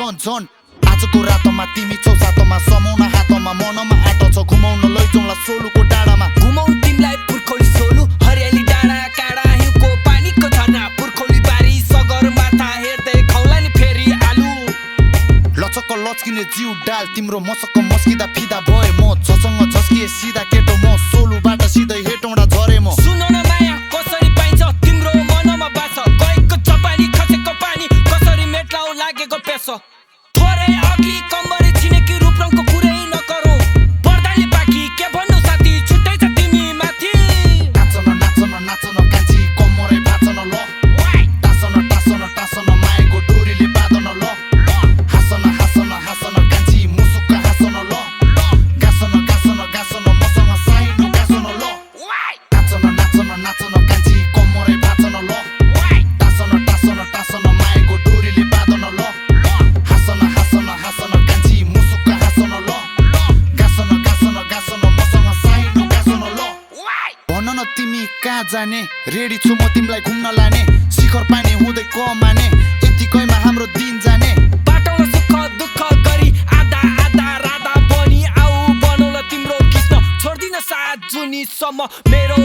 झन झन आजको रातमा तिमी छौ सातोमा समाउन हातमा मनमा आँटो छ घुमाउन लैजाउँला सोलुको डाँडामा घुमाउ तिमीलाई पुर्खौली सोलु हरियाली डाँडा काँडा हिउँको पानीको झरना पुर्खौली बारी सगरमाथा हेर्दै खौला नि फेरि आलु लचक्क लच्किने जिउ डाल तिम्रो मसक्क मस्किँदा फिदा भए म जसँग झस्किए सिधा केटो म सोलुबाट सिधै हेटौँडा झरे म सुन न माया कसरी पाइन्छ तिम्रो मनमा बाछ गएको चपानी खसेको पानी कसरी मेट्लाउ लागेको पेसो थोरै अघि कम्बरी छिनेकी रूपरङको कुरै नगरौ पर्दाले बाँकी के भन्नु साथी छुट्टै छ तिमी माथि नाचन नाचन नाचन कान्छी कम्मरै भाचन ल टासन टासन टासन माएको डोरीले बाँधन ल हासन हासन हासन कान्छी मुसुक्क हासन ल गासन गासन गासन मसँग साइनो गासन ल नाचन नाचन नाचन कान्छी कम्मरै भाचन ल टासन टासन टासन माएको डोरीले बाँधन ल हासन हासन हासन कान्छी मुसुक्क हासन ल गासन गासन गासन मसँग साइनो गासन ल भन न तिमी कहाँ जाने रेडी छु म तिमीलाई घुम्न लाने शिखर पानी हुँदै कमाने यतिकैमा हाम्रो दिन जाने बाटोमा सुख दुःख गरी आधा आधा राधा बनी आऊ बनाउन तिम्रो कृष्ण छोड्दिन साथ जुनीसम्म मेरो